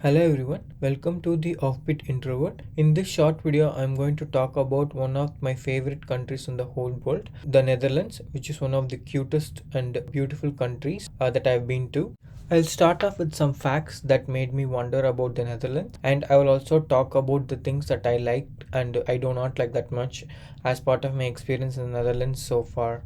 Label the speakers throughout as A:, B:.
A: Hello everyone, welcome to the Offbeat Introvert. In this short video, I'm going to talk about one of my favorite countries in the whole world, the Netherlands, which is one of the cutest and beautiful countries that I've been to. I'll start off with some facts that made me wonder about the Netherlands, and I will also talk about the things that I liked and I do not like that much as part of my experience in the Netherlands so far.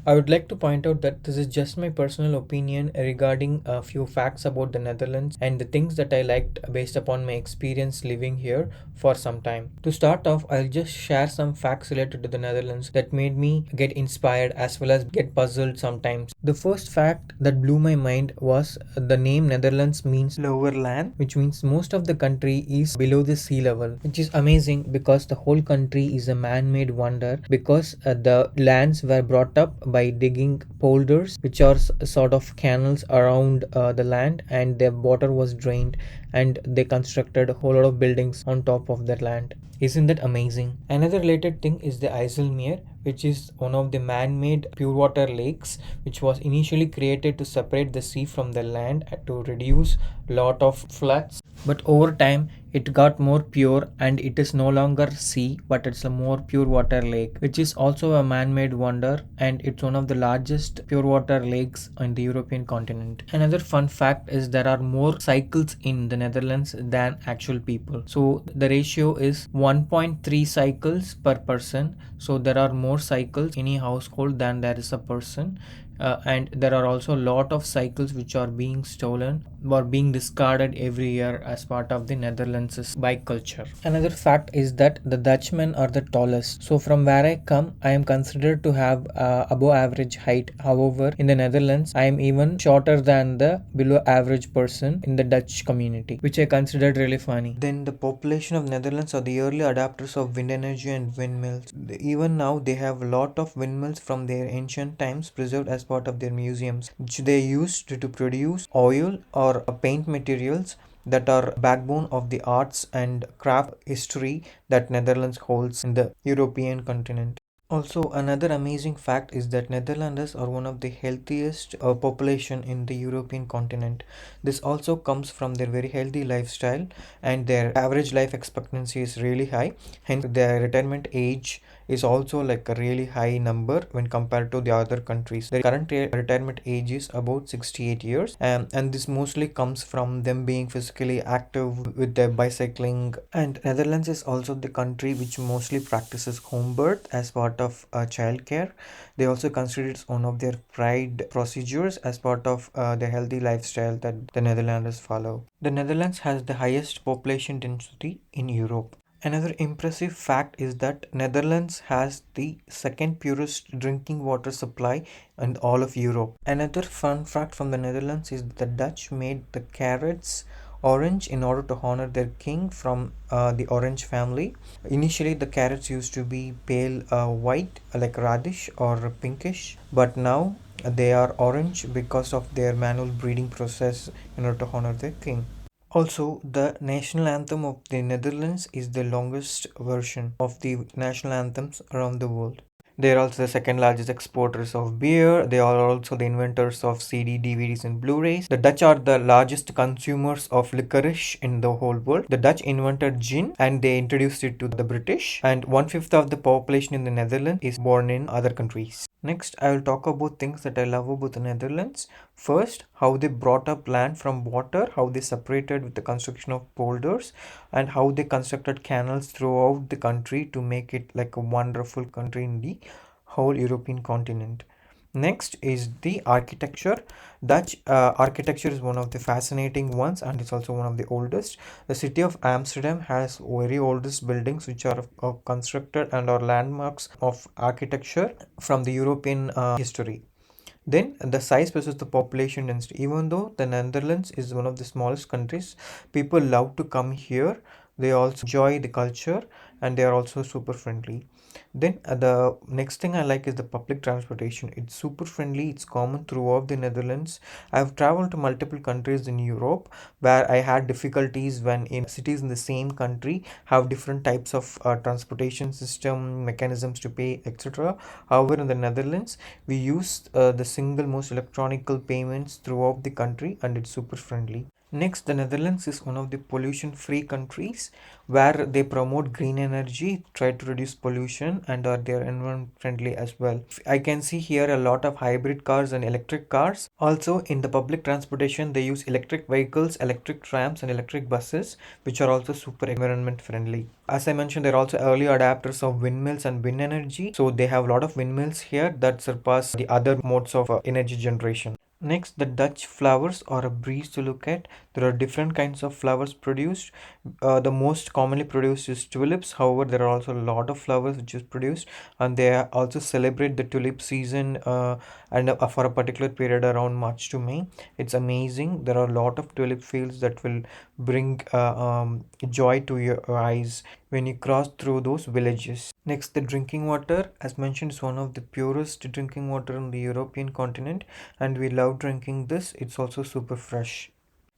A: I would like to point out that this is just my personal opinion regarding a few facts about the Netherlands and the things that I liked based upon my experience living here for some time. To start off, I'll just share some facts related to the Netherlands that made me get inspired as well as get puzzled sometimes. The first fact that blew my mind was the name Netherlands means lower land, which means most of the country is below the sea level, which is amazing because the whole country is a man-made wonder because the lands were brought up by digging polders, which are sort of canals around the land, and the water was drained, and they constructed a whole lot of buildings on top of their land. Isn't that amazing? Another related thing is the IJsselmeer, which is one of the man-made pure water lakes, which was initially created to separate the sea from the land to reduce lot of floods. But over time, it got more pure and it is no longer sea, but it's a more pure water lake, which is also a man-made wonder, and it's one of the largest pure water lakes on the European continent. Another fun fact is there are more cycles in the Netherlands than actual people. So the ratio is 1.3 cycles per person. So there are more cycles in a household than there is a person. And there are also a lot of cycles which are being stolen or being discarded every year as part of the Netherlands' bike culture. Another fact is that the Dutchmen are the tallest. So from where I come, I am considered to have above average height. However, in the Netherlands, I am even shorter than the below average person in the Dutch community, which I considered really funny. Then the population of Netherlands are the early adapters of wind energy and windmills. Even now, they have a lot of windmills from their ancient times preserved as part of their museums, which they used to produce oil or paint materials that are backbone of the arts and craft history that Netherlands holds in the European continent. Also, another amazing fact is that Netherlanders are one of the healthiest population in the European continent. This also comes from their very healthy lifestyle, and their average life expectancy is really high. Hence, their retirement age is also like a really high number when compared to the other countries. The current retirement age is about 68 years, and this mostly comes from them being physically active with their bicycling. And Netherlands is also the country which mostly practices home birth as part of childcare. They also consider it one of their pride procedures as part of the healthy lifestyle that the Netherlanders follow. The Netherlands has the highest population density in Europe. Another impressive fact is that Netherlands has the second purest drinking water supply in all of Europe. Another fun fact from the Netherlands is that the Dutch made the carrots orange in order to honor their king from the orange family. Initially, the carrots used to be pale white, like radish or pinkish, but now they are orange because of their manual breeding process in order to honor their king. Also, the national anthem of the Netherlands is the longest version of the national anthems around the world. They are also the second largest exporters of beer. They are also the inventors of CD, DVDs, and Blu-rays. The Dutch are the largest consumers of licorice in the whole world. The Dutch invented gin and they introduced it to the British. And 1/5 of the population in the Netherlands is born in other countries. Next, I will talk about things that I love about the Netherlands. First, how they brought up land from water, how they separated with the construction of polders, and how they constructed canals throughout the country to make it like a wonderful country in the whole European continent. Next is the architecture. Dutch architecture is one of the fascinating ones and it's also one of the oldest. The city of Amsterdam has very oldest buildings which are constructed and are landmarks of architecture from the European history. Then the size versus the population density. Even though the Netherlands is one of the smallest countries, people love to come here. They also enjoy the culture and they are also super friendly. Then the next thing I like is the public transportation. It's super friendly. It's common throughout the Netherlands. I've traveled to multiple countries in Europe where I had difficulties when in cities in the same country have different types of transportation system mechanisms to pay, etc. However, in the Netherlands, we use the single most electronical payments throughout the country and it's super friendly. Next, the Netherlands is one of the pollution-free countries where they promote green energy, try to reduce pollution, and are they are environment friendly as well. I can see here a lot of hybrid cars and electric cars. Also, in the public transportation, they use electric vehicles, electric trams, and electric buses, which are also super environment friendly. As I mentioned, they're also early adapters of windmills and wind energy. So they have a lot of windmills here that surpass the other modes of energy generation. Next, the Dutch flowers are a breeze to look at. There are different kinds of flowers produced. The most commonly produced is tulips. However, there are also a lot of flowers which is produced, and they also celebrate the tulip season and for a particular period around March to May. It's amazing. There are a lot of tulip fields that will bring joy to your eyes when you cross through those villages. Next, the drinking water, as mentioned, is one of the purest drinking water on the European continent, and we love drinking this. It's also super fresh.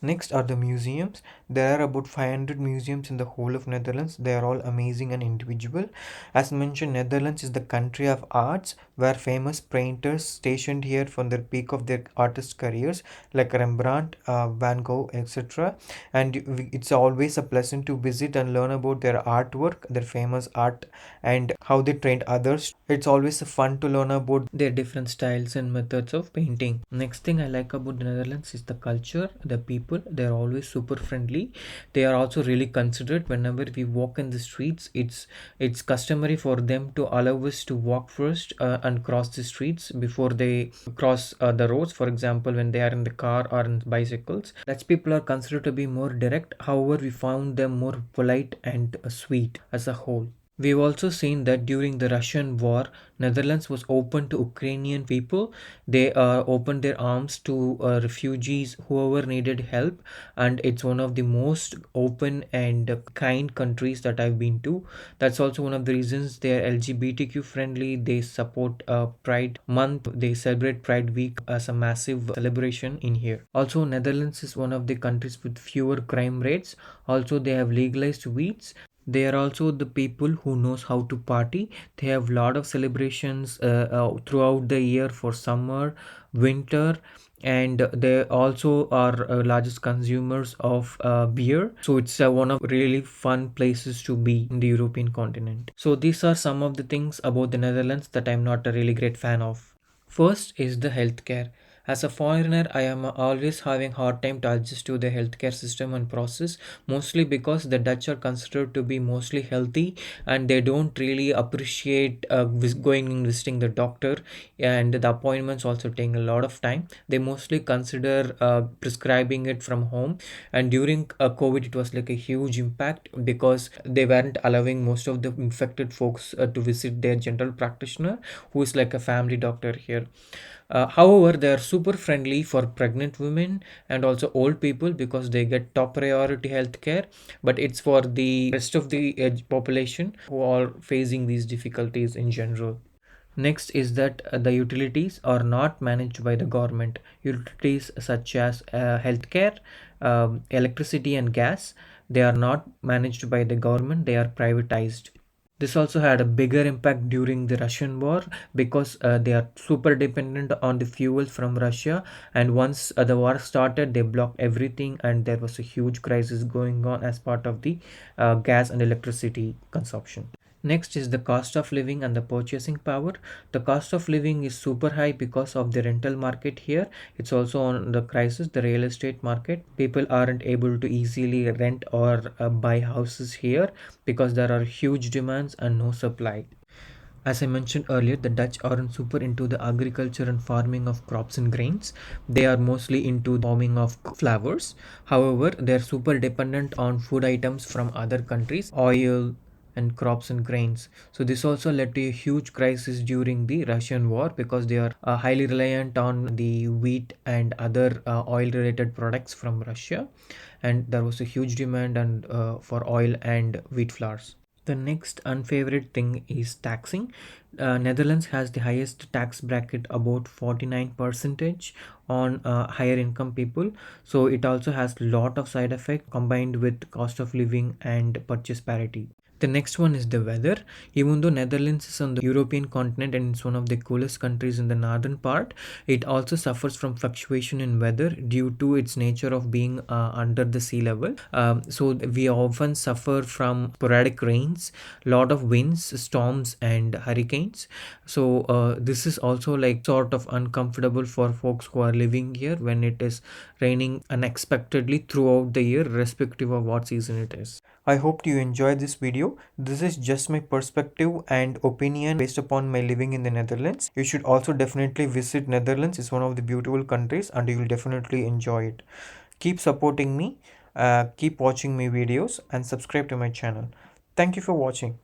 A: Next are the museums. There are about 500 museums in the whole of Netherlands. They are all amazing and individual. As mentioned, Netherlands is the country of arts where famous painters stationed here from the peak of their artist careers like Rembrandt, Van Gogh, etc. And it's always a pleasant to visit and learn about their artwork, their famous art, and how they trained others. It's always fun to learn about their different styles and methods of painting. Next thing I like about the Netherlands is the culture, the people. They're always super friendly. They are also really considerate. Whenever we walk in the streets, it's customary for them to allow us to walk first and cross the streets before they cross the roads. For example, when they are in the car or in bicycles, Dutch people are considered to be more direct. However, we found them more polite and sweet as a whole. We've also seen that during the Russian war, Netherlands was open to Ukrainian people. They opened their arms to refugees, whoever needed help, and it's one of the most open and kind countries that I've been to. That's also one of the reasons they are LGBTQ friendly. They support Pride Month. They celebrate Pride Week as a massive celebration in here. Also, Netherlands is one of the countries with fewer crime rates. Also, they have legalized weeds. They are also the people who knows how to party. They have lot of celebrations throughout the year for summer, winter, and they also are largest consumers of beer. So it's one of really fun places to be in the European continent. So these are some of the things about the Netherlands that I'm not a really great fan of. First is the healthcare. As a foreigner, I am always having hard time to adjust to the healthcare system and process, mostly because the Dutch are considered to be mostly healthy and they don't really appreciate going and visiting the doctor, and the appointments also take a lot of time. They mostly consider prescribing it from home, and during COVID, it was like a huge impact because they weren't allowing most of the infected folks to visit their general practitioner, who is like a family doctor here. However, they are super friendly for pregnant women and also old people because they get top priority health care. But it's for the rest of the population who are facing these difficulties in general. Next is that the utilities are not managed by the government. Utilities such as healthcare, electricity, and gas, they are not managed by the government, they are privatized. This also had a bigger impact during the Russian war because they are super dependent on the fuels from Russia. And once the war started, they blocked everything, and there was a huge crisis going on as part of the gas and electricity consumption. Next is the cost of living and the purchasing power. The cost of living is super high because of the rental market here. It's also on the crisis, the real estate market. People aren't able to easily rent or buy houses here because there are huge demands and no supply. As I mentioned earlier, the Dutch aren't super into the agriculture and farming of crops and grains. They are mostly into farming of flowers. However, they are super dependent on food items from other countries, oil and crops and grains. So this also led to a huge crisis during the Russian war because they are highly reliant on the wheat and other oil related products from Russia, and there was a huge demand and for oil and wheat flours. The next unfavorite thing is taxing. Netherlands has the highest tax bracket, about 49 percentage on higher income people. So it also has lot of side effect combined with cost of living and purchase parity. The next one is the weather. Even though Netherlands is on the European continent and it's one of the coolest countries in the northern part, it also suffers from fluctuation in weather due to its nature of being under the sea level. So we often suffer from sporadic rains, lot of winds, storms, and hurricanes. So this is also like sort of uncomfortable for folks who are living here when it is raining unexpectedly throughout the year, irrespective of what season it is. I hope you enjoyed this video. This is just my perspective and opinion based upon my living in the Netherlands. You should also definitely visit Netherlands. It's one of the beautiful countries and you will definitely enjoy it. Keep supporting me, keep watching my videos and subscribe to my channel. Thank you for watching.